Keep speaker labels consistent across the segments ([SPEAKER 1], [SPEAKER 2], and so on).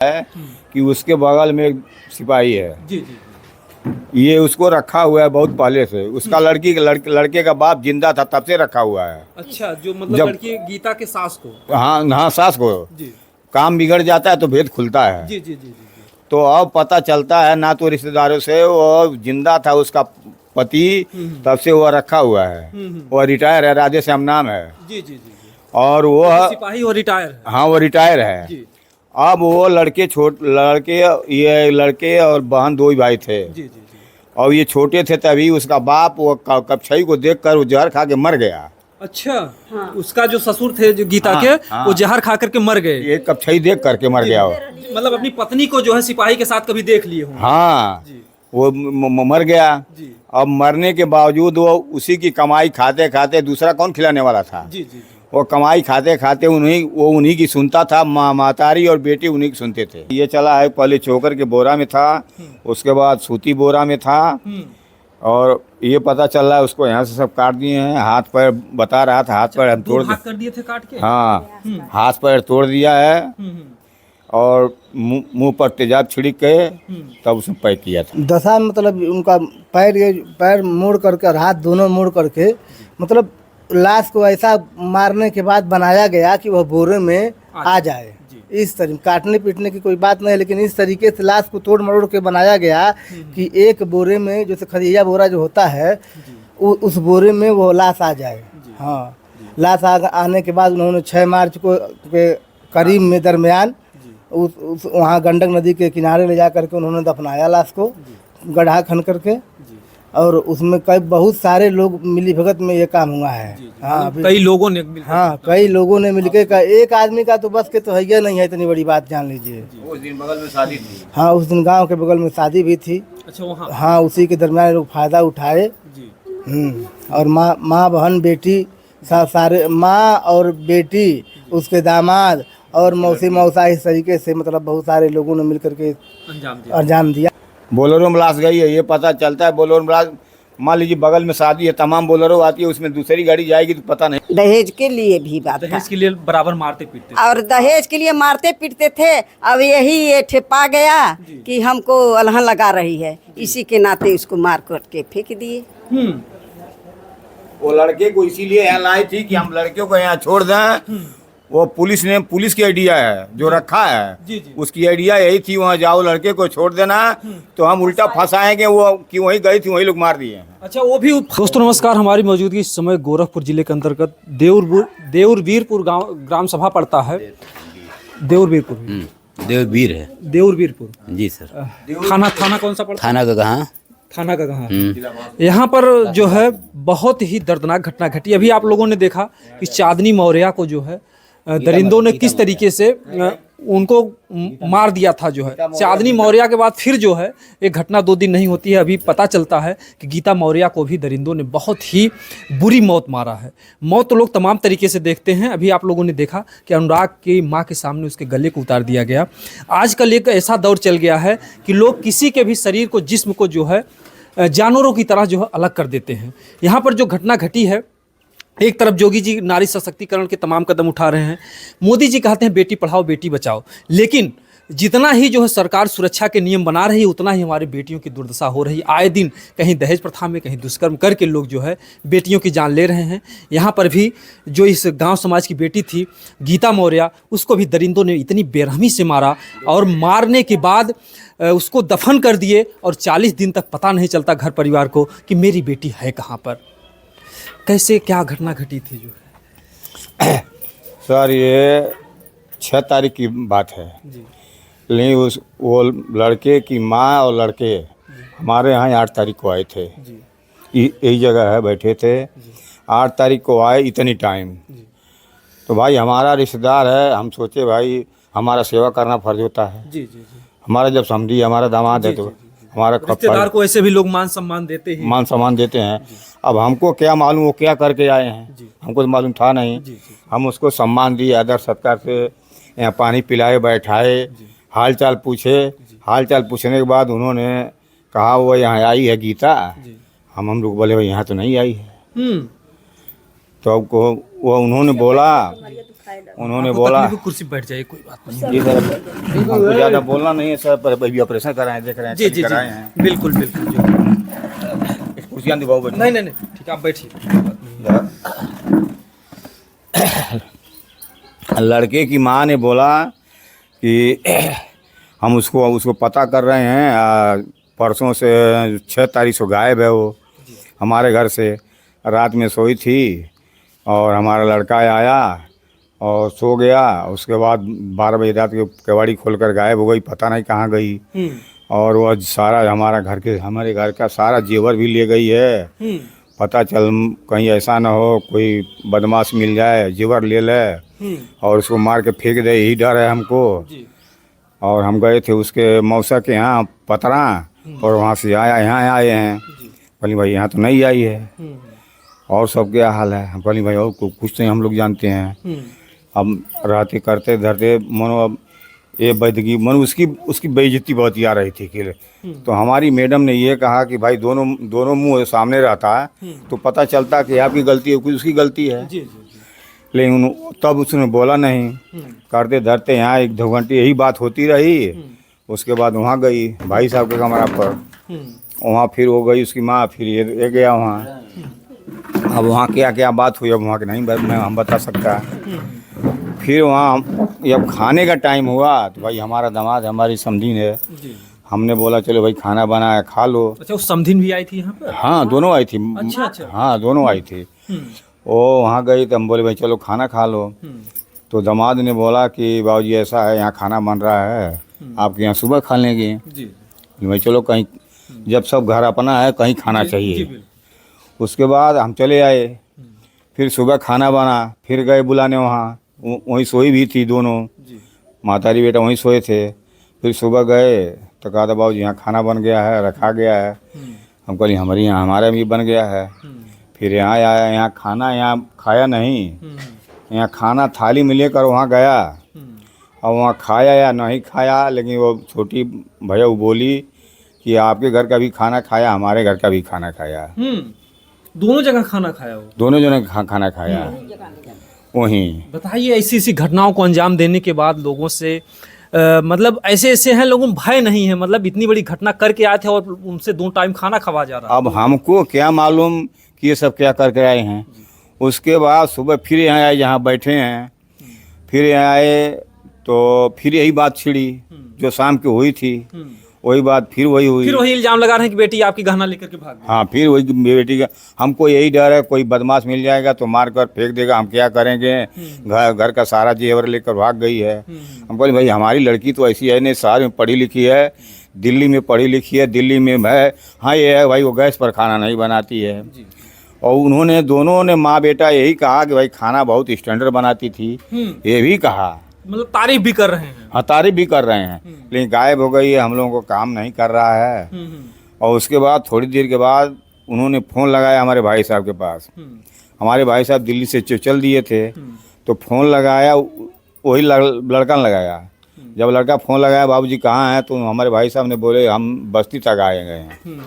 [SPEAKER 1] है कि उसके बगल में एक सिपाही है।
[SPEAKER 2] जी जी
[SPEAKER 1] ये उसको रखा हुआ है बहुत पहले से। उसका लड़के का बाप जिंदा था तब से रखा हुआ है।
[SPEAKER 2] अच्छा, जो मतलब
[SPEAKER 1] जब
[SPEAKER 2] लड़की गीता के सास को।
[SPEAKER 1] हाँ हाँ सास को
[SPEAKER 2] जी
[SPEAKER 1] काम बिगड़ जाता है तो भेद खुलता है।
[SPEAKER 2] जी जी जी जी जी।
[SPEAKER 1] तो अब पता चलता है ना तो रिश्तेदारों से वो जिंदा था उसका पति, तब से वो रखा हुआ है। वो रिटायर है, राधे श्याम नाम है।
[SPEAKER 2] जी जी जी जी।
[SPEAKER 1] और वो
[SPEAKER 2] तो सिपाही और रिटायर है।
[SPEAKER 1] हाँ वो रिटायर है।
[SPEAKER 2] जी
[SPEAKER 1] अब वो लड़के और बहन दो ही भाई थे।
[SPEAKER 2] जी जी जी।
[SPEAKER 1] और ये छोटे थे तभी उसका बाप वो कपछई को देखकर वो जहर खा के मर गया।
[SPEAKER 2] अच्छा, उसका जो ससुर थे जो गीता
[SPEAKER 1] हाँ,
[SPEAKER 2] के,
[SPEAKER 1] हाँ।
[SPEAKER 2] वो जहर खा करके मर गए।
[SPEAKER 1] ये कपछई देख करके मर गया वो।
[SPEAKER 2] मतलब अपनी पत्नी को जो है सिपाही के साथ कभी देख लिए होंगे।
[SPEAKER 1] हाँ
[SPEAKER 2] जी
[SPEAKER 1] वो मर गया।
[SPEAKER 2] जी
[SPEAKER 1] अब मरने के बावजूद वो उसी की कमाई खाते खाते, दूसरा कौन खिलाने वाला था।
[SPEAKER 2] जी जी जी।
[SPEAKER 1] वो कमाई खाते खाते उन्हीं की सुनता था। मातारी और बेटी उन्हीं की सुनते थे। ये चला है पहले चोकर के बोरा में था, उसके बाद सूती बोरा में था। और ये पता चल रहा है उसको यहाँ से सब काट दिए हैं। हाथ पैर बता रहा था, हाथ पैर हम
[SPEAKER 2] दो
[SPEAKER 1] तोड़
[SPEAKER 2] भाग कर दिए थे काट के।
[SPEAKER 1] हाँ हाथ पैर तोड़ दिया है। और मुंह पर तेजाब छिड़क के तब उसने पैक किया था।
[SPEAKER 3] दशा मतलब उनका पैर मोड़ करके और हाथ दोनों मोड़ करके, मतलब लाश को ऐसा मारने के बाद बनाया गया कि वह बोरे में आ जाए। इस तरीके काटने पीटने की कोई बात नहीं है, लेकिन इस तरीके से लाश को तोड़ मरोड़ के बनाया गया कि एक बोरे में, जैसे खदिया बोरा जो होता है उस बोरे में वो लाश आ जाए। हाँ, लाश आने के बाद उन्होंने 6 मार्च को के करीब में दरमियान उस वहाँ गंडक नदी के किनारे ले जा करके उन्होंने दफनाया लाश को, गड्ढा खन करके। और उसमें बहुत सारे लोग मिली भगत में ये काम हुआ है। हाँ,
[SPEAKER 2] कई लोगों ने
[SPEAKER 3] कई लोगों ने मिलके का, एक आदमी का तो बस के तो है नहीं है, इतनी बड़ी बात जान लीजिए।
[SPEAKER 1] उस दिन बगल में शादी थी।
[SPEAKER 3] हाँ, उस दिन गांव के बगल में शादी भी थी।
[SPEAKER 2] अच्छा वहाँ।
[SPEAKER 3] हाँ, उसी के दरमियान लोग फायदा उठाए। और माँ बहन बेटी सारे, माँ और बेटी, उसके दामाद और मौसी मौसा, इस तरीके से मतलब बहुत सारे लोगों ने मिलकर के अंजाम दिया।
[SPEAKER 1] बोलेरो में लाश गई है ये पता चलता है। बोलेरो में लाश, मान लीजिए बगल में शादी है, तमाम बोलेरो आती है, उसमें दूसरी गाड़ी जाएगी तो पता नहीं।
[SPEAKER 4] दहेज के लिए भी बात था।
[SPEAKER 2] दहेज के लिए बराबर मारते पीटते थे।
[SPEAKER 4] और दहेज के लिए मारते पीटते थे। अब यही ये ठेपा गया कि हमको अलहन लगा रही है, इसी के नाते उसको मार कर के फेंक दिए।
[SPEAKER 1] वो लड़के को इसीलिए यहाँ लाई थी कि हम लड़कियों को यहाँ छोड़ दें। वो पुलिस की आइडिया है जो रखा है।
[SPEAKER 2] जी।
[SPEAKER 1] उसकी आइडिया यही थी, वहाँ जाओ लड़के को छोड़ देना तो हम उल्टा फंसाएंगे। वो कि वहीं गई थी, वहीं लोग मार दिए हैं।
[SPEAKER 2] अच्छा, वो भी। दोस्तों नमस्कार, हमारी मौजूदगी इस समय गोरखपुर जिले के अंतर्गत देउरवीरपुर गांव ग्राम सभा पड़ता है। देउरवीरपुर
[SPEAKER 5] देववीर है।
[SPEAKER 2] देउरवीरपुर
[SPEAKER 5] जी सर।
[SPEAKER 2] थाना कौन सा पड़ता है?
[SPEAKER 5] थाना का कहाँ?
[SPEAKER 2] यहाँ पर जो है बहुत ही दर्दनाक घटना घटी। अभी आप लोगों ने देखा कि चांदनी मौर्या को जो है दरिंदों ने किस तरीके से उनको मार दिया था। जो है चांदनी मौर्या के बाद फिर जो है एक घटना 2 दिन नहीं होती है, अभी पता चलता है कि गीता मौर्या को भी दरिंदों ने बहुत ही बुरी मौत मारा है। मौत तो लोग तमाम तरीके से देखते हैं। अभी आप लोगों ने देखा कि अनुराग की माँ के सामने उसके गले को उतार दिया गया। आजकल एक ऐसा दौर चल गया है कि लोग किसी के भी शरीर को, जिस्म को जो है जानवरों की तरह जो है अलग कर देते हैं। यहाँ पर जो घटना घटी है, एक तरफ योगी जी नारी सशक्तिकरण के तमाम कदम उठा रहे हैं, मोदी जी कहते हैं बेटी पढ़ाओ बेटी बचाओ, लेकिन जितना ही जो है सरकार सुरक्षा के नियम बना रही है, उतना ही हमारी बेटियों की दुर्दशा हो रही है। आए दिन कहीं दहेज प्रथा में, कहीं दुष्कर्म करके लोग जो है बेटियों की जान ले रहे हैं। यहाँ पर भी जो इस गांव समाज की बेटी थी गीता मौर्या, उसको भी दरिंदों ने इतनी बेरहमी से मारा और मारने के बाद उसको दफन कर दिए। और 40 दिन तक पता नहीं चलता घर परिवार को कि मेरी बेटी है कहाँ पर। कैसे क्या घटना घटी थी जो है?
[SPEAKER 1] सर ये 6 तारीख की बात है। लेकिन वो लड़के की माँ और लड़के हमारे यहाँ 8 तारीख को आए थे। यही जगह है, बैठे थे। 8 तारीख को आए इतनी टाइम। तो भाई हमारा रिश्तेदार है, हम सोचे भाई हमारा सेवा करना फर्ज होता है। हमारा जब समझी हमारा दामाद है तो हमारा
[SPEAKER 2] रिश्तेदार को ऐसे भी लोग मान सम्मान देते हैं।
[SPEAKER 1] अब हमको क्या मालूम वो क्या करके आए हैं, हमको तो मालूम था नहीं। हम उसको सम्मान दिए, आदर सत्कार से यहाँ पानी पिलाए, बैठाए, हाल चाल पूछे। हाल चाल पूछने के बाद उन्होंने कहा वो यहाँ आई है गीता। हम लोग बोले भाई यहाँ तो नहीं आई है। तो अब वो उन्होंने बोला उन्होंने बोला
[SPEAKER 2] तकलीफ कुर्सी पे बैठ जाइए, कोई बात नहीं।
[SPEAKER 1] ये सर हमको ज़्यादा बोलना नहीं है सर, पर अभी ऑपरेशन कराए देख रहे हैं,
[SPEAKER 2] जी जी
[SPEAKER 1] कराए हैं।
[SPEAKER 2] जी, बिल्कुल बिल्कुल जी।
[SPEAKER 1] कुर्सियाँ दिखाओ बच्चे।
[SPEAKER 2] नहीं नहीं नहीं, ठीक है, आप बैठिए, कोई बात नहीं।
[SPEAKER 1] लड़के की माँ ने बोला कि हम उसको पता कर रहे हैं, परसों से 6 तारीख को गायब है वो हमारे घर से। रात में सोई थी और हमारा लड़का आया और सो गया। उसके बाद 12 बजे रात को केवाड़ी खोलकर गायब हो गई, पता नहीं कहाँ गई। और वो सारा हमारे घर का सारा जेवर भी ले गई है। पता चल कहीं ऐसा ना हो कोई बदमाश मिल जाए, जेवर ले ले और उसको मार के फेंक दे, यही डर है हमको। और हम गए थे उसके मौसा के यहाँ पतरा, और वहाँ से यहाँ आए हैं। बोली भाई यहाँ तो नहीं आई है, और सब क्या हाल है। हम बोली भाई और कुछ नहीं हम लोग जानते हैं। अब रहते करते धरते मनो अब ये बैदगी मनो उसकी बेइज्जती बहुत ही आ रही थी कि तो हमारी मैडम ने ये कहा कि भाई दोनों मुंह सामने रहता है तो पता चलता कि आपकी गलती है, कुछ उसकी गलती है। लेकिन तब उसने बोला नहीं। करते धरते यहाँ 1-2 घंटे यही बात होती रही। उसके बाद वहाँ गई भाई साहब के कमरा पर, वहाँ फिर हो गई उसकी माँ, फिर ये गया वहाँ। अब वहाँ क्या क्या बात हुई अब वहाँ के नहीं हम बता सकता। फिर वहाँ जब खाने का टाइम हुआ तो भाई हमारा दामाद हमारी समधीन है, हमने बोला चलो भाई खाना बनाया खा लो।
[SPEAKER 2] अच्छा, वो समधिन भी आई थी यहाँ पर?
[SPEAKER 1] हाँ दोनों आई थी।
[SPEAKER 2] अच्छा अच्छा।
[SPEAKER 1] हाँ दोनों आई थी। वो वहाँ गई तो हम बोले भाई चलो खाना खा लो। तो दामाद ने बोला कि बाबूजी ऐसा है यहाँ खाना बन रहा है, आपके यहाँ सुबह खा लेंगे। भाई चलो कहीं, जब सब घर अपना है कहीं खाना चाहिए। उसके बाद हम चले आए, फिर सुबह खाना बना, फिर गए बुलाने वहाँ, वहीं सोई भी थी दोनों, मातारी बेटा वहीं सोए थे। फिर सुबह गए तो कहा था बाबूजी यहाँ खाना बन गया है, रखा गया है। हम कहली हमारा भी बन गया है। फिर यहाँ आया, यहाँ खाना यहाँ खाया नहीं, यहाँ खाना थाली में लेकर वहाँ गया और वहाँ खाया या नहीं खाया, लेकिन वो छोटी भैया वो बोली कि आपके घर का भी खाना खाया, हमारे घर का भी खाना खाया।
[SPEAKER 2] दोनों जगह खाना खाया हो?
[SPEAKER 1] दोनों जने खाना खाया वहीं।
[SPEAKER 2] बताइए, ऐसी ऐसी घटनाओं को अंजाम देने के बाद लोगों से मतलब ऐसे हैं लोगों में भय नहीं है, मतलब इतनी बड़ी घटना करके आए थे और उनसे 2 टाइम खाना खवा जा रहा है।
[SPEAKER 1] अब हमको क्या मालूम कि ये सब क्या करके आए हैं। उसके बाद सुबह फिर यहाँ आए जहाँ बैठे हैं, फिर यहाँ आए तो फिर यही बात छिड़ी जो शाम की हुई थी, वही बात फिर वही हुई।
[SPEAKER 2] फिर वही इल्जाम लगा रहे हैं कि बेटी आपकी गहना लेकर के भाग गई।
[SPEAKER 1] हाँ फिर वही बेटी का, हमको यही डर है कोई बदमाश मिल जाएगा तो मार कर फेंक देगा, हम क्या करेंगे। घर का सारा जेवर लेकर भाग गई है। हम बोले भाई हमारी लड़की तो ऐसी है नहीं, शहर में पढ़ी लिखी है, दिल्ली में पढ़ी लिखी है, दिल्ली में है। हाँ ये है भाई वो गैस पर खाना नहीं बनाती है। और उन्होंने दोनों ने माँ बेटा यही कहा कि भाई खाना बहुत स्टैंडर्ड बनाती थी, ये भी कहा,
[SPEAKER 2] मतलब तारीफ भी कर रहे हैं।
[SPEAKER 1] हाँ तारीफ भी कर रहे हैं। लेकिन गायब हो गई है, हम लोगों को काम नहीं कर रहा है। और उसके बाद थोड़ी देर के बाद उन्होंने फ़ोन लगाया हमारे भाई साहब के पास। हमारे भाई साहब दिल्ली से चल दिए थे तो फ़ोन लगाया, वही लड़का ने लगाया। जब लड़का फ़ोन लगाया बाबूजी कहाँ हैं, तो हमारे भाई साहब ने बोले हम बस्ती तक आए गए हैं।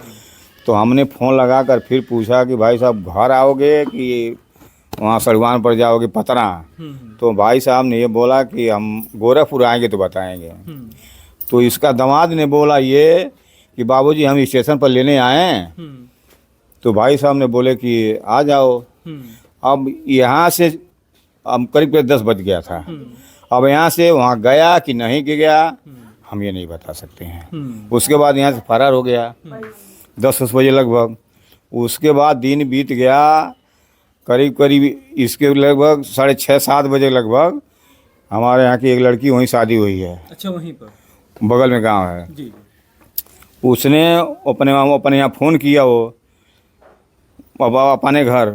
[SPEAKER 1] तो हमने फ़ोन लगा कर फिर पूछा कि भाई साहब घर आओगे कि वहाँ सड़वान पर जाओगे पतरा। तो भाई साहब ने ये बोला कि हम गोरखपुर आएंगे तो बताएंगे। तो इसका दामाद ने बोला ये कि बाबूजी हम स्टेशन पर लेने आए हैं। तो भाई साहब ने बोले कि आ जाओ। अब यहाँ से अब करीब 10 बज गया था। अब यहाँ से वहाँ गया कि नहीं गया हम ये नहीं बता सकते हैं। उसके बाद यहाँ से फरार हो गया 10 बजे लगभग। उसके बाद दिन बीत गया, करीब इसके लगभग 6:30-7 बजे लगभग हमारे यहाँ की एक लड़की वहीं शादी हुई है।
[SPEAKER 2] अच्छा, वहीं पर
[SPEAKER 1] बगल में गांव है
[SPEAKER 2] जी।
[SPEAKER 1] उसने अपने यहाँ फ़ोन किया वो अपने घर,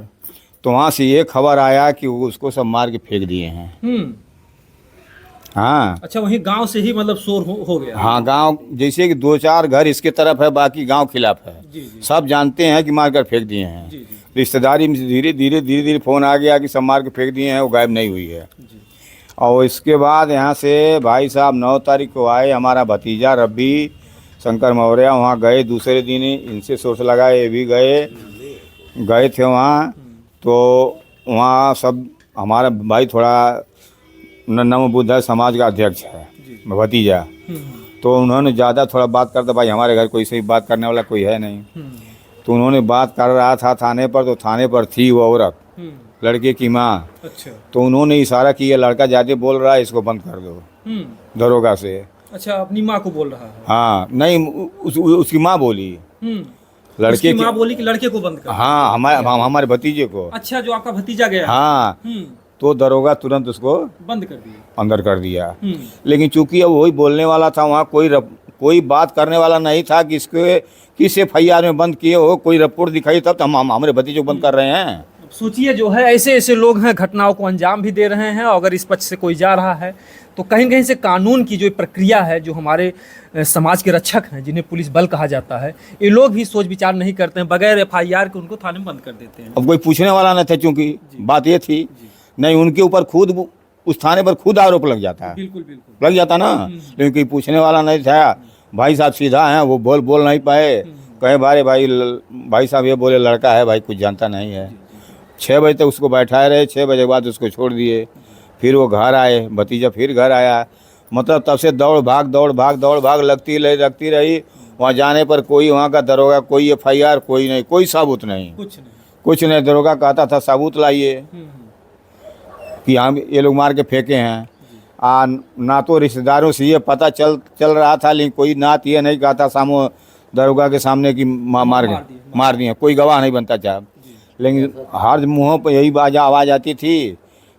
[SPEAKER 1] तो वहाँ से ये खबर आया कि वो उसको सब मार के फेंक दिए हैं। हाँ
[SPEAKER 2] अच्छा, वहीं गांव से ही मतलब शोर हो गया।
[SPEAKER 1] हाँ गांव, जैसे कि 2-4 घर इसके तरफ है, बाकी गांव खिलाफ है। सब जानते हैं कि मार कर फेंक दिए हैं। रिश्तेदारी में धीरे धीरे फ़ोन आ गया कि सब मार के फेंक दिए हैं, वो गायब नहीं हुई है। और इसके बाद यहाँ से भाई साहब 9 तारीख को आए, हमारा भतीजा रब्बी शंकर मौर्य वहाँ गए दूसरे दिन, इनसे सोर्स लगाए, ये भी गए थे वहाँ। तो वहाँ सब हमारा भाई थोड़ा नमो बुद्ध समाज का अध्यक्ष है भतीजा। तो उन्होंने ज़्यादा थोड़ा बात करता, भाई हमारे घर कोई सही बात करने वाला कोई है नहीं। तो उन्होंने बात कर रहा था थाने पर, तो थाने पर थी वो औरत, लड़के की माँ।
[SPEAKER 2] अच्छा
[SPEAKER 1] तो उन्होंने इशारा किया, लड़का ज़्यादा बोल रहा है, इसको बंद कर दो दरोगा से।
[SPEAKER 2] अच्छा, अपनी माँ को बोल रहा है।
[SPEAKER 1] हाँ नहीं, उसकी माँ बोली, लड़के
[SPEAKER 2] उसकी
[SPEAKER 1] की
[SPEAKER 2] माँ बोली कि लड़के को बंद कर।
[SPEAKER 1] हाँ हमारे भतीजे को।
[SPEAKER 2] अच्छा, जो आपका भतीजा गया।
[SPEAKER 1] हाँ, तो दरोगा तुरंत उसको
[SPEAKER 2] बंद कर दिया।
[SPEAKER 1] अंदर कर दिया। लेकिन चूंकि अब वही बोलने वाला था, वहाँ कोई बात करने वाला नहीं था कि इसके किस FIR में बंद किए हो, कोई रिपोर्ट दिखाई तब तो हम हमारे भतीजे को बंद कर रहे हैं।
[SPEAKER 2] सोचिए, जो है ऐसे ऐसे लोग हैं, घटनाओं को अंजाम भी दे रहे हैं, और अगर इस पक्ष से कोई जा रहा है तो कहीं कहीं से कानून की जो प्रक्रिया है, जो हमारे समाज के रक्षक हैं, जिन्हें पुलिस बल कहा जाता है, ये लोग भी सोच विचार नहीं करते हैं, बगैर FIR के उनको थाने में बंद कर देते हैं।
[SPEAKER 1] अब कोई पूछने वाला नहीं था, चूंकि बात ये थी नहीं, उनके ऊपर खुद उस थाने पर खुद आरोप लग जाता है।
[SPEAKER 2] बिल्कुल बिल्कुल
[SPEAKER 1] लग जाता ना, लेकिन कोई पूछने वाला नहीं था। भाई साहब सीधा हैं, वो बोल नहीं पाए। कहे भाई साहब ये बोले लड़का है भाई, कुछ जानता नहीं है। 6 बजे तक उसको बैठाए रहे, 6 बजे के बाद उसको छोड़ दिए। फिर वो घर आए, भतीजा फिर घर आया। मतलब तब से दौड़ भाग लगती रही। वहाँ जाने पर कोई वहाँ का दरोगा, कोई FIR, कोई नहीं, कोई सबूत नहीं, कुछ नहीं। दरोगा कहता था सबूत लाइए कि हम ये लोग मार के फेंके हैं। ना तो रिश्तेदारों से ये पता चल रहा था, लेकिन कोई नात ये नहीं कहता सामो दरोगा के सामने कि मार दिए। कोई गवाह नहीं बनता था, लेकिन हर मुँहों पर यही आवाज़ आती थी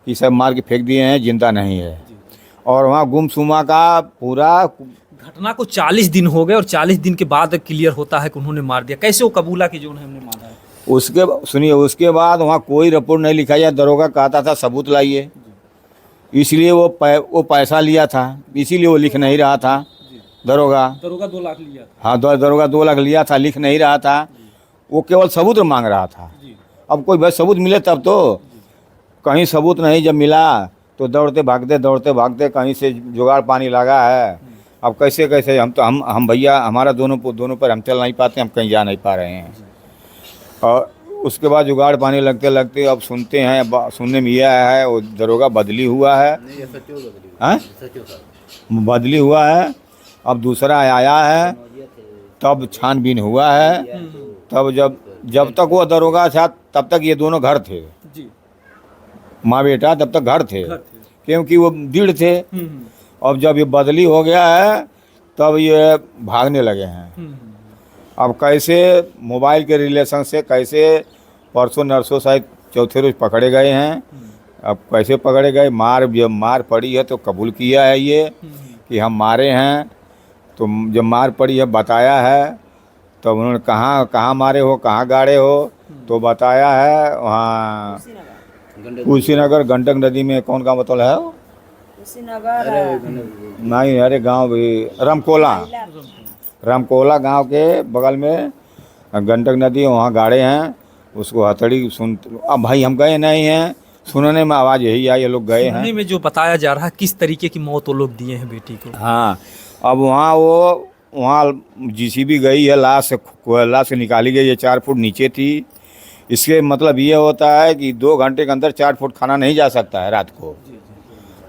[SPEAKER 1] कि सब मार के फेंक दिए हैं, जिंदा नहीं है। और वहाँ गुमसुमा का पूरा
[SPEAKER 2] घटना को 40 दिन हो गए, और 40 दिन के बाद क्लियर होता है कि उन्होंने मार दिया। कैसे वो कबूला कि जो हमने मारा है?
[SPEAKER 1] उसके बाद वहाँ कोई रिपोर्ट नहीं लिखा या दरोगा कहता था सबूत लाइए, इसलिए वो पैसा लिया था, इसीलिए वो लिख नहीं रहा था। दरोगा
[SPEAKER 2] 2 लाख लिया था।
[SPEAKER 1] हाँ, दरोगा 2 लाख लिया था, लिख नहीं रहा था, वो केवल सबूत मांग रहा था। अब कोई भाई सबूत मिले तब तो, कहीं सबूत नहीं, जब मिला तो दौड़ते भागते कहीं से जुगाड़ पानी लगा है। अब कैसे हम भैया, हमारा दोनों पर हम चल नहीं पाते, हम कहीं जा नहीं पा रहे हैं। और उसके बाद जुगाड़ पानी लगते अब सुनते हैं, सुनने में यह है वो दरोगा बदली हुआ है। बदली हुआ है, अब दूसरा आया है, तब छानबीन हुआ है। तब जब तक वो दरोगा था तब तक ये दोनों घर थे, माँ बेटा तब तक घर थे, क्योंकि वो दृढ़ थे। अब जब ये बदली हो गया है तब ये भागने लगे हैं। अब कैसे मोबाइल के रिलेशन से कैसे परसों नरसों शायद चौथे रोज पकड़े गए हैं। अब कैसे पकड़े गए, जब मार पड़ी है तो कबूल किया है ये कि हम मारे हैं। तो जब मार पड़ी है बताया है, तो उन्होंने कहाँ मारे हो, कहाँ गाड़े हो, तो बताया है वहाँ कुशीनगर गंडक नदी में। कौन गाँव बतौल है वो? नहीं, अरे गांव भी रामकोला गांव के बगल में गंडक नदी, वहाँ गाड़े हैं उसको। हथड़ी अब भाई हम गए नहीं हैं, सुनने में आवाज़ यही आई, ये लोग गए हैं।
[SPEAKER 2] सुनने में जो बताया जा रहा है, किस तरीके की मौत वो लोग दिए हैं बेटी को।
[SPEAKER 1] हाँ, अब वहाँ JCB गई है, लाश निकाली गई है, 4 फुट नीचे थी। इसके मतलब ये होता है कि 2 घंटे के अंदर 4 फुट खाना नहीं जा सकता है रात को।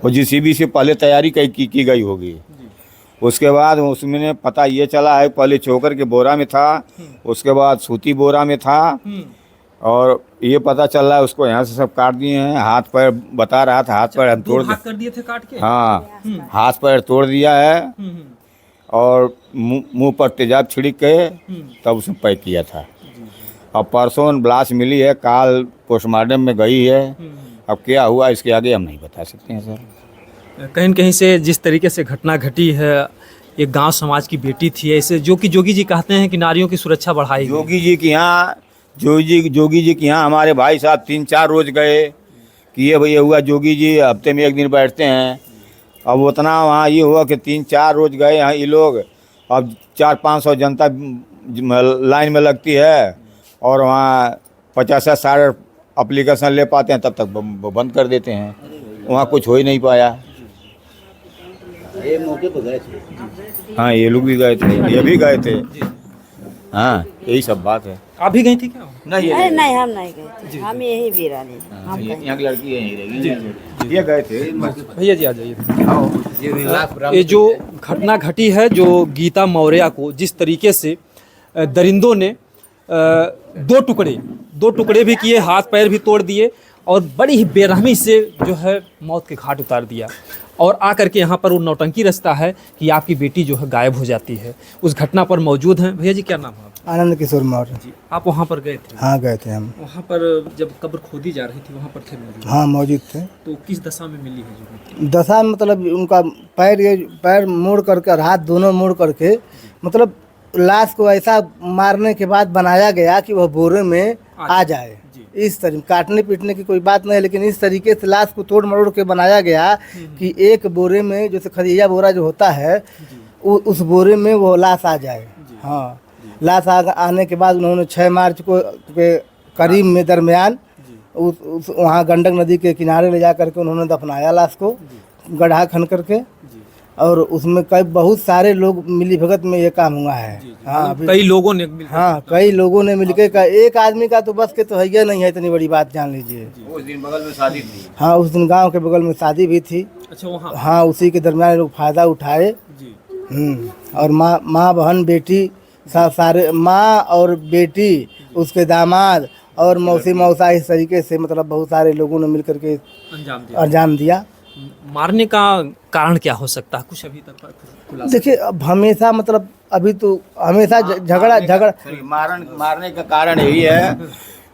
[SPEAKER 1] वो JCB से पहले तैयारी की गई होगी। उसके बाद उसमें पता ये चला है, पहले चोकर के बोरा में था, उसके बाद सूती बोरा में था, और ये पता चल रहा है उसको यहाँ से सब काट दिए हैं। हाथ पैर बता रहा था, हाथ पैर हम तोड़
[SPEAKER 2] कर दिए थे काट के।
[SPEAKER 1] हाँ, हाथ पैर तोड़ दिया है, और मुंह पर तेजाब छिड़क के तब उसने पैक किया था। अब परसों लाश मिली है, काल पोस्टमार्टम में गई है। अब क्या हुआ इसके आगे हम नहीं बता सकते हैं सर।
[SPEAKER 2] कहीं न कहीं से जिस तरीके से घटना घटी है, एक गांव समाज की बेटी थी, ऐसे जो कि जोगी जी कहते हैं कि नारियों की सुरक्षा बढ़ाई।
[SPEAKER 1] जोगी जी के यहाँ हमारे भाई साहब 3-4 रोज गए कि ये भैया हुआ, जोगी जी हफ्ते में 1 दिन बैठते हैं। अब उतना वहाँ ये हुआ कि 3-4 रोज गए हैं ये लोग। अब 400-500 जनता लाइन में लगती है, और वहाँ 50-60 एप्लीकेशन ले पाते हैं, तब तक बंद कर देते हैं। वहाँ कुछ हो ही नहीं पाया।
[SPEAKER 5] ये मौके पर गए थे।
[SPEAKER 1] हाँ, ये लोग भी गए थे, ये भी गए थे। हाँ यही सब बात है।
[SPEAKER 2] आप भी गई थी क्या?
[SPEAKER 1] नहीं
[SPEAKER 4] अरे नहीं हम नहीं गए थे, हम यही वीरानी हम गए।
[SPEAKER 1] यहाँ की लड़की यहीं रहेगी। ये गए थे।
[SPEAKER 2] भैया जी आ जाइए। ये जो घटना घटी है, जो गीता मौर्या को जिस तरीके से दरिंदों ने दो टुकड़े भी किए, हाथ पैर भी तोड़ दिए और बड़ी ही बेरहमी से जो है मौत के घाट उतार दिया, और आकर के यहाँ पर वो नौटंकी रचता है कि आपकी बेटी जो है गायब हो जाती है। उस घटना पर मौजूद हैं। भैया जी क्या नाम है आपका?
[SPEAKER 3] आनंद किशोर मौर्य।
[SPEAKER 2] जी, आप वहाँ पर गए थे?
[SPEAKER 3] हाँ गए थे हम।
[SPEAKER 2] वहाँ पर जब कब्र खोदी जा रही थी वहाँ पर थे मौजूद?
[SPEAKER 3] हाँ मौजूद थे।
[SPEAKER 2] तो किस दशा में मिली है? जो
[SPEAKER 3] दशा मतलब उनका पैर मोड़ करके और हाथ दोनों मोड़ करके, मतलब लाश को ऐसा मारने के बाद बनाया गया कि वह बोरे में आ जाए। इस तरीके काटने पीटने की कोई बात नहीं, लेकिन इस तरीके से लाश को तोड़ मरोड़ के बनाया गया कि एक बोरे में, जैसे खदिया बोरा जो होता है, उस बोरे में वो लाश आ जाए। हाँ, लाश आने के बाद उन्होंने 6 मार्च को के करीब में दरमियान उस वहाँ गंडक नदी के किनारे ले जा करके उन्होंने दफनाया लाश को, गड्ढा खन करके, और उसमें बहुत सारे लोग मिली भगत में ये काम हुआ है। हाँ,
[SPEAKER 2] कई लोगों ने
[SPEAKER 3] कई लोगों ने मिलकर एक आदमी का तो बस के तो है नहीं है, इतनी बड़ी बात जान लीजिए।
[SPEAKER 1] उस दिन बगल में शादी थी।
[SPEAKER 3] हाँ, उस दिन गांव के बगल में शादी भी थी।
[SPEAKER 2] अच्छा, वहाँ?
[SPEAKER 3] हाँ, उसी के दरमियान लोग फायदा उठाए। और माँ बहन बेटी सारे, माँ और बेटी, उसके दामाद और मौसी मौसा, इस तरीके से मतलब बहुत सारे लोगों ने मिल करके अंजाम दिया।
[SPEAKER 2] मारने का कारण क्या हो सकता है, कुछ अभी तक?
[SPEAKER 3] देखिए, अब हमेशा मतलब अभी तो हमेशा झगड़ा
[SPEAKER 1] मारने का कारण यही है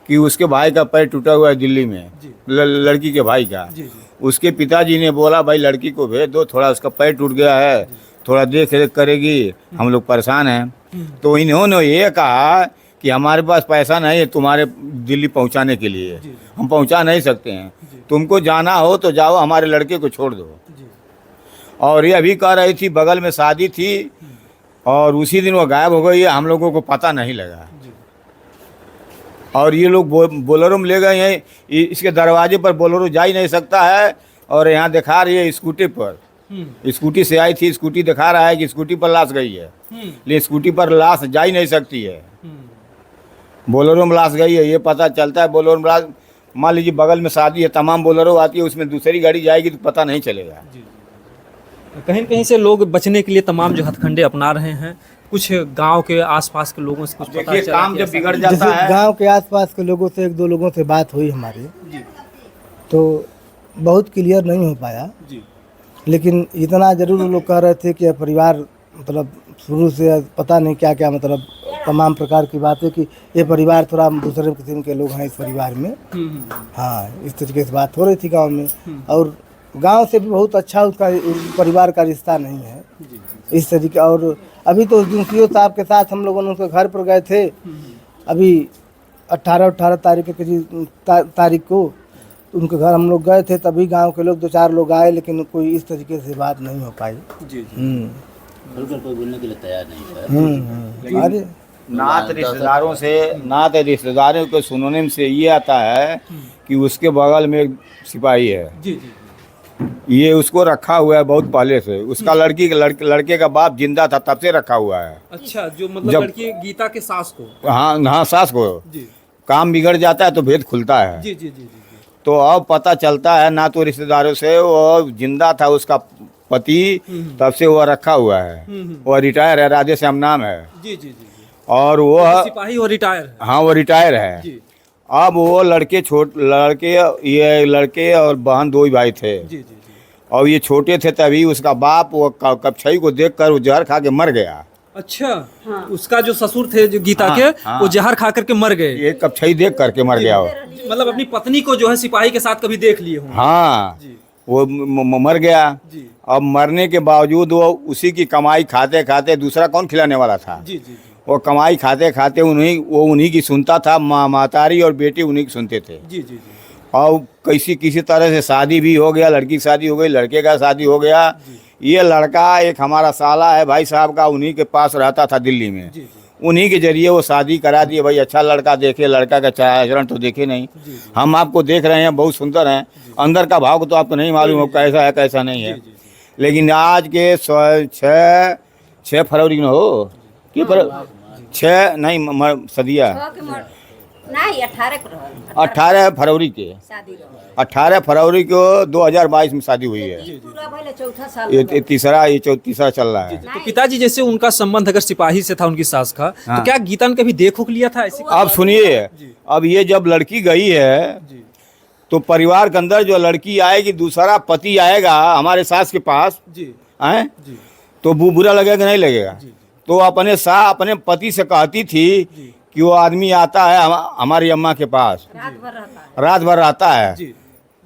[SPEAKER 1] कि उसके भाई का पैर टूटा हुआ है दिल्ली में, लड़की के भाई का। उसके पिताजी ने बोला भाई लड़की को भेज दो, थोड़ा उसका पैर टूट गया है, थोड़ा देख रेख करेगी, हम लोग परेशान हैं। तो इन्होंने ये कहा कि हमारे पास पैसा नहीं है तुम्हारे दिल्ली पहुंचाने के लिए, हम पहुंचा नहीं सकते हैं, तुमको जाना हो तो जाओ, हमारे लड़के को छोड़ दो। और ये अभी कह रही थी बगल में शादी थी और उसी दिन वो गायब हो गई है, हम लोगों को पता नहीं लगा। और ये लोग बोलेरो में ले गए हैं, इसके दरवाजे पर बोलेरो जा ही नहीं सकता है, और यहाँ दिखा रही है स्कूटी पर, स्कूटी से आई थी, स्कूटी दिखा रहा है कि स्कूटी पर लाश गई है, लेकिन स्कूटी पर लाश जा ही नहीं सकती है। बोलेरो में लाश गई है, ये पता चलता है। बोलेरो में लाश, मान लीजिए बगल में शादी है, तमाम बोलेरो आती है, उसमें दूसरी गाड़ी जाएगी तो पता नहीं चलेगा।
[SPEAKER 2] कहीं कहीं से लोग बचने के लिए तमाम जो हथकंडे अपना रहे हैं। कुछ गांव के आसपास के लोगों से कुछ पता
[SPEAKER 1] देखिए,
[SPEAKER 2] चला
[SPEAKER 1] काम
[SPEAKER 2] कि
[SPEAKER 1] जब
[SPEAKER 2] ऐसा
[SPEAKER 1] बिगड़
[SPEAKER 2] कुछ?
[SPEAKER 1] जाता है,
[SPEAKER 3] गांव के आसपास के लोगों से 1-2 लोगों से बात हुई हमारी, तो बहुत क्लियर नहीं हो पाया, लेकिन इतना जरूर लोग कह रहे थे कि यह परिवार मतलब शुरू से पता नहीं क्या क्या मतलब तमाम प्रकार की बातें कि ये परिवार थोड़ा दूसरे किस्म के लोग हैं इस परिवार में। हाँ, इस तरीके से बात हो रही थी गांव में, और गांव से भी बहुत अच्छा उसका परिवार का रिश्ता नहीं है इस तरीके। और अभी तो उस दिन सीओ साहब के साथ हम लोगों ने उनके घर पर गए थे, अभी 18 तारीख को उनके घर हम लोग गए थे, तभी गांव के लोग 2-4 लोग आए, लेकिन कोई इस तरीके से बात नहीं हो पाई।
[SPEAKER 5] कोई बोलने के लिए तैयार नहीं है।
[SPEAKER 3] अरे
[SPEAKER 1] नात रिश्तेदारों के सुनने से ये आता है कि उसके बगल में एक सिपाही है, ये उसको रखा हुआ है बहुत पहले से। उसका लड़के का बाप जिंदा था तब से रखा हुआ है।
[SPEAKER 2] अच्छा, जो मतलब लड़की गीता के सास को?
[SPEAKER 1] हाँ, सास को काम बिगड़ जाता है तो भेद खुलता है।
[SPEAKER 2] जी।
[SPEAKER 1] तो अब पता चलता है ना तो रिश्तेदारों से, वो जिंदा था उसका पति, तब से वो रखा हुआ है। वो रिटायर है, राधे श्याम नाम है।
[SPEAKER 2] जी।
[SPEAKER 1] और वो
[SPEAKER 2] सिपाही और रिटायर है?
[SPEAKER 1] हाँ, वो रिटायर है। अब वो लड़के और बहन 2 ही भाई थे। और ये छोटे थे तभी उसका बाप वो कपछई को देखकर वो जहर खा के मर गया।
[SPEAKER 2] अच्छा, उसका जो ससुर थे जो गीता के, वो जहर खा करके मर गए।
[SPEAKER 1] ये कपछई देख करके मर गया वो।
[SPEAKER 2] मतलब अपनी पत्नी को जो है सिपाही के साथ कभी देख लिए होंगे।
[SPEAKER 1] हाँ, वो मर गया। अब मरने के बावजूद वो उसी की कमाई खाते खाते, दूसरा कौन खिलाने वाला था? वो कमाई खाते खाते उन्हीं की सुनता था, मातारी और बेटी उन्हीं की सुनते थे। और किसी तरह से शादी भी हो गया, लड़की की शादी हो गई, लड़के का शादी हो गया। ये लड़का एक हमारा साला है भाई साहब का, उन्हीं के पास रहता था दिल्ली में। उन्हीं के जरिए वो शादी करा दिए। भाई अच्छा लड़का देखे, लड़का का चरण तो देखे नहीं। हम आपको देख रहे हैं, बहुत सुंदर हैं, अंदर का भाव तो आपको नहीं मालूम हो कैसा है कैसा नहीं है। लेकिन आज के 6 फरवरी में हो कि 6 नहीं सदिया
[SPEAKER 4] नहीं 18 को रहल
[SPEAKER 1] 18 फरवरी के
[SPEAKER 4] शादी रहल
[SPEAKER 1] 18 फरवरी को 2022 में शादी हुई है।
[SPEAKER 4] पूरा भले चौथा साल
[SPEAKER 1] ये तीसरा चल रहा है।
[SPEAKER 2] तो पिताजी जैसे उनका संबंध अगर सिपाही से था उनकी सास का, तो क्या गीता ने कभी देख उख लिया था ऐसी?
[SPEAKER 1] अब सुनिए, अब ये जब लड़की गई है तो परिवार के अंदर जो लड़की आएगी, दूसरा पति आएगा हमारे सास के पास हैं, तो वो बुरा लगेगा नहीं लगेगा? तो अपने पति से कहती थी कि वो आदमी आता है हमारी अम्मा के पास, रात भर रहता है,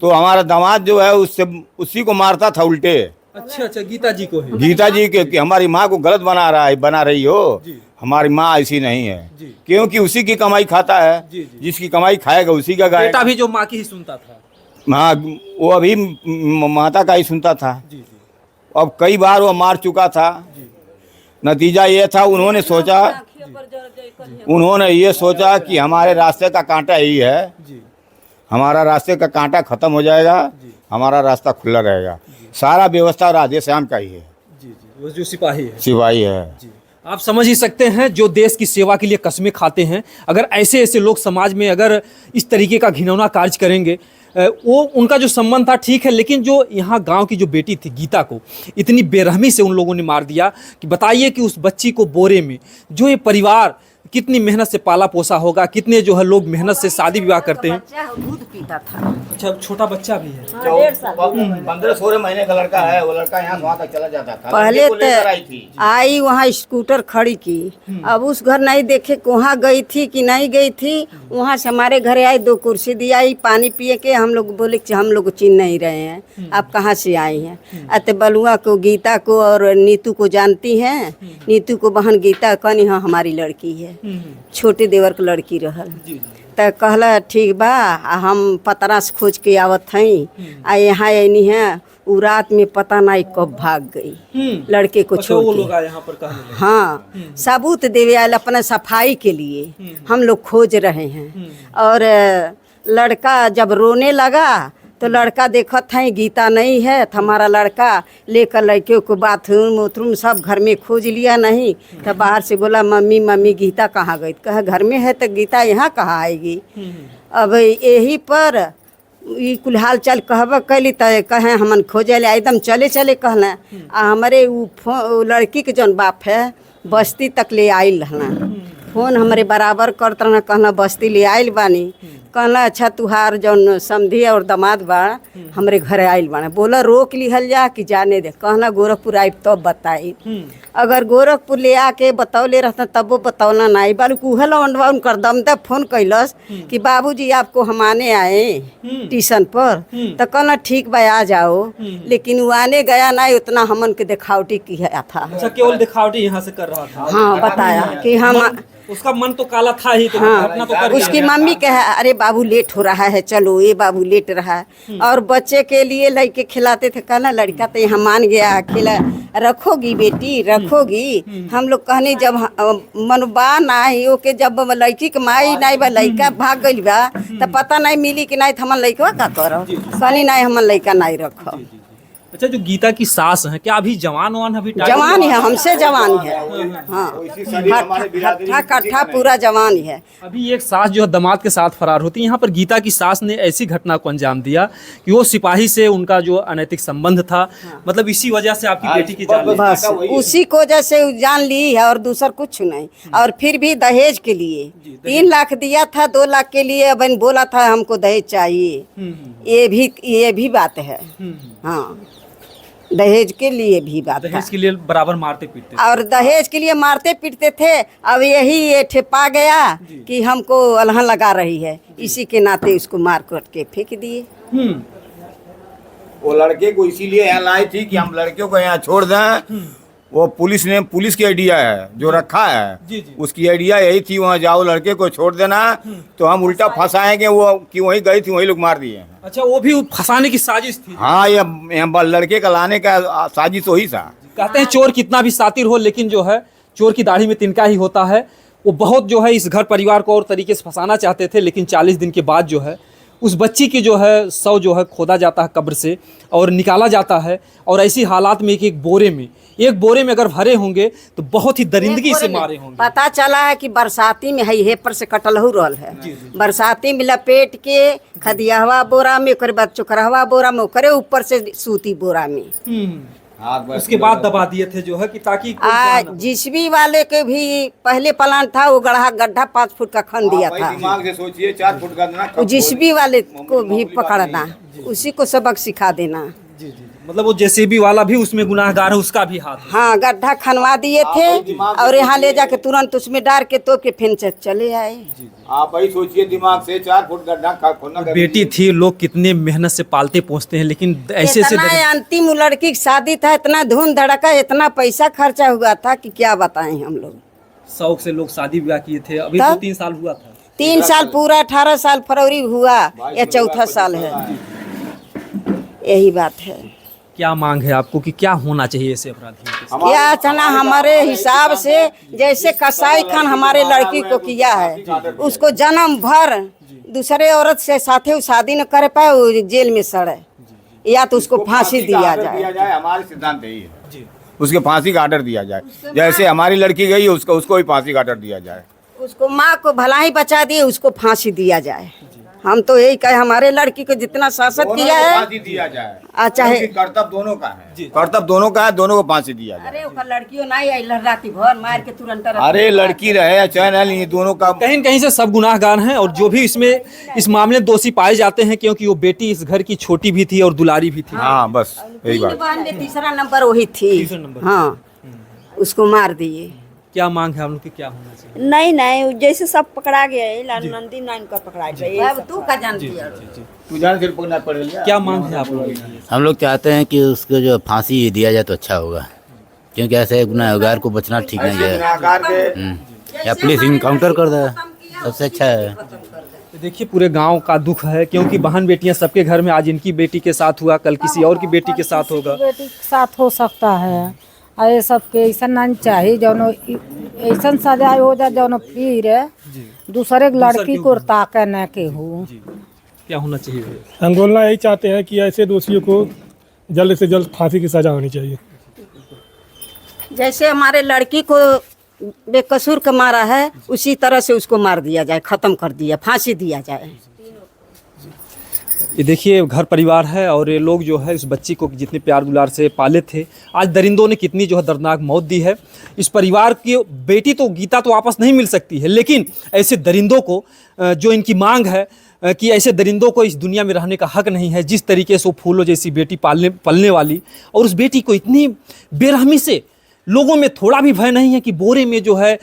[SPEAKER 1] तो हमारा दामाद जो है उसी को मारता था उल्टे।
[SPEAKER 2] अच्छा अच्छा, गीता जी को है।
[SPEAKER 1] गीता जी के कि हमारी माँ को गलत बना रही हो, हमारी माँ ऐसी नहीं है, क्योंकि उसी की कमाई खाता है, जिसकी कमाई खाएगा उसी का गाएगा।
[SPEAKER 2] बेटा भी जो माँ की ही सुनता था।
[SPEAKER 1] हाँ, वो अभी माता का ही सुनता था। अब कई बार वो मार चुका था। नतीजा ये था, उन्होंने ये सोचा कि हमारे रास्ते का कांटा यही है, हमारा रास्ते का कांटा खत्म हो जाएगा, हमारा रास्ता खुला रहेगा। सारा व्यवस्था राधे श्याम का ही है,
[SPEAKER 2] वो जो सिपाही
[SPEAKER 1] है।
[SPEAKER 2] आप समझ ही सकते हैं, जो देश की सेवा के लिए कस्में खाते हैं, अगर ऐसे ऐसे लोग समाज में अगर इस तरीके का घिनौना कार्य करेंगे, वो उनका जो संबंध था ठीक है, लेकिन जो यहाँ गांव की जो बेटी थी गीता को इतनी बेरहमी से उन लोगों ने मार दिया कि बताइए कि उस बच्ची को बोरे में, जो ये परिवार कितनी मेहनत से पाला पोसा होगा, कितने जो है लोग मेहनत से शादी विवाह करते हैं।
[SPEAKER 4] बच्चा दूध पीता था।
[SPEAKER 2] अच्छा, छोटा बच्चा भी है।
[SPEAKER 1] 15-16 महीने का लड़का है, वो लड़का यहाँ वहाँ तक चला जाता था।
[SPEAKER 4] पहले तो आई वहाँ स्कूटर खड़ी की, अब उस घर नहीं देखे वहाँ गई थी कि नहीं गई थी। वहाँ से हमारे घर आई, 2 कुर्सी दी आई पानी पिए के। हम लोग बोले कि हम लोग चिन्ह नहीं रहे हैं, आप कहाँ से आई हैं? अतः बलुआ को, गीता को और नीतू को जानती हैं। नीतू को बहन गीता कहनी हाँ हमारी लड़की है, छोटे देवर की लड़की रहल। तो कहला ठीक बा, हम पतरा से खोज के आवत हई, आ यहाँ आनी है। उ रात में पता नहीं कब भाग गई लड़के को छोड़
[SPEAKER 2] वो
[SPEAKER 4] के।
[SPEAKER 2] लोग आए यहाँ पर कहने लगे।
[SPEAKER 4] हाँ, सबूत देवे आयल अपने सफाई के लिए हम लोग खोज रहे हैं। और लड़का जब रोने लगा तो लड़का देखत है गीता नहीं है, तो हमारा लड़का लेकर लड़के को बाथरूम सब घर में खोज लिया, नहीं तो बाहर से बोला मम्मी मम्मी गीता कहाँ गई? कहा घर में है, तो गीता यहाँ कहाँ आएगी? अब यही पर ये कुल हाल चाल कहब कैली तो कहें हमन खोजे ले एकदम चले कहना। हमारे वो लड़की के जौन बाप है बस्ती तक ले आइल रहना, फोन हमारे बराबर करत रहना, कहना बस्ती ले आइल बानी। कहना अच्छा तुहार जौन समधी और दामाद बा हमरे घर आइल बाना। बोला रोक लिहल जा कि जाने दे। कहना गोरखपुर आइब तब बताई। अगर गोरखपुर ले आके बतौले रहता तब वो बतौला नहीं। बालू कुहल उनकर दम तक फोन कैलस कि बाबूजी आपको हम आने आए ट्यूशन पर। तो कहना ठीक बा आ जाओ, लेकिन वो आने गया नहीं, उतना हमन के दिखावटी किया था।
[SPEAKER 2] अच्छा, केवल दिखावटी यहाँ से कर रहा था।
[SPEAKER 4] हाँ, बताया कि हम
[SPEAKER 2] उसका मन तो काला था ही, तो
[SPEAKER 4] हाँ,
[SPEAKER 2] घटना तो कर
[SPEAKER 4] उसकी मम्मी कहे अरे बाबू लेट हो रहा है, चलो ये बाबू लेट रहा है। और बच्चे के लिए लड़के खिलाते थे, कहना लड़का तो यहाँ मान गया, खिला रखोगी बेटी रखोगी। हम लोग कहने जब मनबा नहीं ओके, जब लड़की के माई नहीं बा लड़का भाग गई बा तो पता नहीं मिली कि नहीं, हमन लड़का का करो? कहनी नहीं हमन लड़का नहीं रखो।
[SPEAKER 2] अच्छा, जो गीता की सास है क्या अभी जवान वान अभी
[SPEAKER 4] जवान है, हमसे जवान है। हाँ, हट्ठा कट्ठा पूरा जवान है।
[SPEAKER 2] अभी एक सास जो है दामाद के साथ फरार होती है। यहाँ पर गीता की सास ने ऐसी घटना को अंजाम दिया कि वो सिपाही से उनका जो अनैतिक संबंध था, मतलब इसी वजह से आपकी बेटी की जान
[SPEAKER 4] बस उसी को वजह से जान ली है और दूसरा कुछ नहीं। और फिर भी दहेज के लिए 3 लाख दिया था, 2 लाख के लिए अब बोला था हमको दहेज चाहिए। ये भी बात है। हाँ, दहेज के लिए भी बात
[SPEAKER 2] दहेज के लिए बराबर मारते पीटते
[SPEAKER 4] और दहेज के लिए मारते पीटते थे। अब यही ये ठेपा गया कि हमको अलहन लगा रही है, इसी के नाते उसको मार काट के फेंक दिए।
[SPEAKER 1] वो लड़के को इसीलिए यहाँ लाई थी कि हम लड़कियों को यहाँ छोड़ दें। वो पुलिस की आइडिया है जो रखा है, उसकी आइडिया यही थी वहाँ जाओ लड़के को छोड़ देना, तो हम उल्टा फंसाएंगे वो कि वहीं गई थी वहीं लोग मार दिए।
[SPEAKER 2] अच्छा, वो भी फंसाने की साजिश थी।
[SPEAKER 1] हाँ, ये लड़के का लाने का साजिश वही था।
[SPEAKER 2] कहते हैं चोर कितना भी सातिर हो, लेकिन जो है चोर की दाढ़ी में तिनका ही होता है। वो बहुत जो है इस घर परिवार को और तरीके से फंसाना चाहते थे, लेकिन 40 दिन के बाद जो है उस बच्ची की जो है शव जो है खोदा जाता है कब्र से और निकाला जाता है, और ऐसी हालात में एक बोरे में अगर भरे होंगे तो बहुत ही दरिंदगी से मारे होंगे।
[SPEAKER 4] पता चला है कि बरसाती में है पर से कटल हो रहल है। बरसाती में लपेट के खदियावा बोरा में, ओकरे बाद चोकरहवा बोरा में, ओकरे ऊपर से सूती बोरा में,
[SPEAKER 2] उसके बाद दबा दिए थे जो है कि ताकि कोई जान ना-
[SPEAKER 4] जिसबी वाले के भी पहले प्लान था, वो गड्ढा 5 फुट का खन दिया था।
[SPEAKER 1] दिमाग से सोचिए 4 फुट का ना
[SPEAKER 4] वो जिसबी वाले को भी पकड़ना, उसी को सबक सिखा देना।
[SPEAKER 2] मतलब वो जेसीबी वाला भी उसमें गुनाहगार है, उसका भी हाथ है।
[SPEAKER 4] हाँ, गड्ढा खनवा दिए थे और यहाँ ले जाके तुरंत उसमें डाल के तो के फिर से चले आए।
[SPEAKER 1] आप वही सोचिए दिमाग से 4 फुट गड्ढा खोदना।
[SPEAKER 2] बेटी थी, लोग कितने मेहनत से पालते पोसते हैं, लेकिन ऐसे
[SPEAKER 4] इतना अंतिम लड़की की शादी था, इतना धूम धड़का, इतना पैसा खर्चा हुआ था कि क्या बताएं हम लोग।
[SPEAKER 2] शौक से लोग शादी ब्याह किए थे। अभी
[SPEAKER 4] तब?
[SPEAKER 2] तो 3 साल हुआ था।
[SPEAKER 4] 3 साल पूरा, 18 साल फरवरी हुआ, या 4था साल है। यही बात है।
[SPEAKER 2] क्या मांग है आपको कि क्या होना चाहिए ऐसे अपराधियों के साथ?
[SPEAKER 4] क्या चना हमारे हिसाब से, जैसे कसाई खान हमारे लड़की को किया है, उसको जन्म भर दूसरे औरत से साथे शादी न कर पाए, वो जेल में सड़े, या तो उसको फांसी दिया जाए।
[SPEAKER 1] हमारे सिद्धांत यही है, उसके फांसी का आर्डर दिया जाए। जैसे हमारी लड़की गई उसको भी फांसी का आर्डर दिया जाए।
[SPEAKER 4] उसको माँ को भला ही बचा दिए, उसको फांसी दिया जाए। हम तो यही कहे, हमारे लड़की को जितना शासन किया है,
[SPEAKER 1] फांसी दिया जाए।
[SPEAKER 4] चाहे
[SPEAKER 1] कर्तव्य दोनों का है, कर्तव्य दोनों का है, दोनों को फांसी दिया जाए।
[SPEAKER 4] अरे ओकर लड़कियों नहीं आई, राती भर मार के तुरंत
[SPEAKER 1] अरे लड़की रहे या चाहे ना, नहीं दोनों का
[SPEAKER 2] कहीं न कहीं से सब गुनाहगार हैं, और जो भी इसमें इस मामले में दोषी पाए जाते हैं, क्योंकि वो बेटी इस घर की छोटी भी थी और दुलारी भी थी।
[SPEAKER 1] हाँ बस यही बात।
[SPEAKER 4] बहन में तीसरा नंबर वही थी।
[SPEAKER 2] तीसरा नंबर।
[SPEAKER 4] हाँ, उसको मार दिए।
[SPEAKER 2] क्या मांग है हम लोग की, क्या होना चाहिए?
[SPEAKER 6] नहीं जैसे सब पकड़ा गया है, नंदी नाइन का पकड़ा गया
[SPEAKER 4] अब तू का जानती है।
[SPEAKER 1] तू जान सिर्फ पकड़ना पड़ेगा।
[SPEAKER 2] क्या मांग है आप लोगों की?
[SPEAKER 5] हम लोग चाहते हैं कि उसको जो फांसी दिया जाए तो अच्छा होगा, क्योंकि ऐसे गुनहगार को बचना ठीक नहीं है।
[SPEAKER 1] गुनाहगार के
[SPEAKER 5] या पुलिस इनकाउंटर कर दे, सबसे अच्छा है।
[SPEAKER 2] तो देखिए पूरे गांव का दुख है, क्योंकि बहन बेटियां सबके घर में, आज इनकी बेटी के साथ हुआ, कल किसी और की बेटी के साथ होगा।
[SPEAKER 7] बेटी के साथ हो सकता है, और ये सब के ऐसा नहीं चाहिए। जौन ऐसा सजा हो जाए जौन फिर दूसरे लड़की को ताके न के हो।
[SPEAKER 2] क्या होना चाहिए?
[SPEAKER 8] आंदोलन यही चाहते हैं कि ऐसे दोषियों को जल्द से जल्द फांसी की सजा होनी चाहिए।
[SPEAKER 4] जैसे हमारे लड़की को बेकसूर का मारा है, उसी तरह से उसको मार दिया जाए, खत्म कर दिया, फांसी दिया जाए।
[SPEAKER 2] ये देखिए घर परिवार है, और ये लोग जो है इस बच्ची को जितने प्यार दुलार से पाले थे, आज दरिंदों ने कितनी जो है दर्दनाक मौत दी है। इस परिवार की बेटी तो गीता तो वापस नहीं मिल सकती है, लेकिन ऐसे दरिंदों को जो इनकी मांग है कि ऐसे दरिंदों को इस दुनिया में रहने का हक नहीं है। जिस तरीके से वो फूलों जैसी बेटी पलने वाली, और उस बेटी को इतनी बेरहमी से, लोगों में थोड़ा भी भय नहीं है कि बोरे में जो है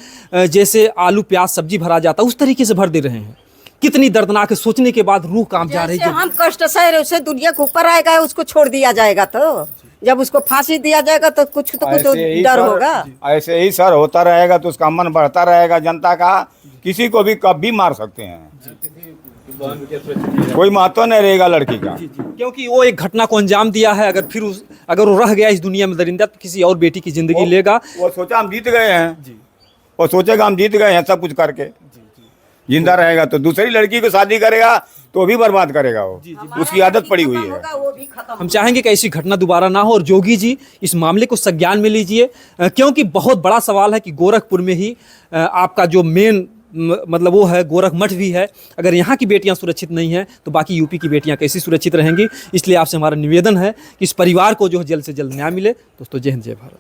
[SPEAKER 2] जैसे आलू प्याज सब्जी भरा जाता है, उस तरीके से भर दे रहे हैं। कितनी दर्दनाक है, सोचने के बाद रूह कांप जा रही है।
[SPEAKER 4] हम कष्ट सह रहे, उससे दुनिया के ऊपर आएगा, उसको छोड़ दिया जाएगा। तो जब उसको फांसी दिया जाएगा तो कुछ डर होगा।
[SPEAKER 1] ऐसे ही सर होता रहेगा तो उसका अमन बढ़ता रहेगा जनता का। किसी को भी कभी मार सकते हैं, कोई महत्व नहीं रहेगा लड़की का,
[SPEAKER 2] क्योंकि वो एक घटना को अंजाम दिया है। अगर वो रह गया इस दुनिया में दरिंदा, तो किसी और बेटी की जिंदगी लेगा।
[SPEAKER 1] वो सोचा हम जीत गए हैं, वो सोचेगा हम जीत गए हैं सब कुछ करके। जिंदा रहेगा तो दूसरी लड़की को शादी करेगा तो भी बर्बाद करेगा, वो उसकी आदत पड़ी हुई है।
[SPEAKER 4] वो भी खत्म।
[SPEAKER 2] हम चाहेंगे कि ऐसी घटना दोबारा ना हो, और जोगी जी इस मामले को संज्ञान में लीजिए, क्योंकि बहुत बड़ा सवाल है कि गोरखपुर में ही आपका जो मेन मतलब वो है गोरख मठ भी है। अगर यहाँ की बेटियाँ सुरक्षित नहीं हैं तो बाकी यूपी की बेटियाँ कैसी सुरक्षित रहेंगी? इसलिए आपसे हमारा निवेदन है कि इस परिवार को जो है जल्द से जल्द न्याय मिले। दोस्तों जय हिंद जय भारत।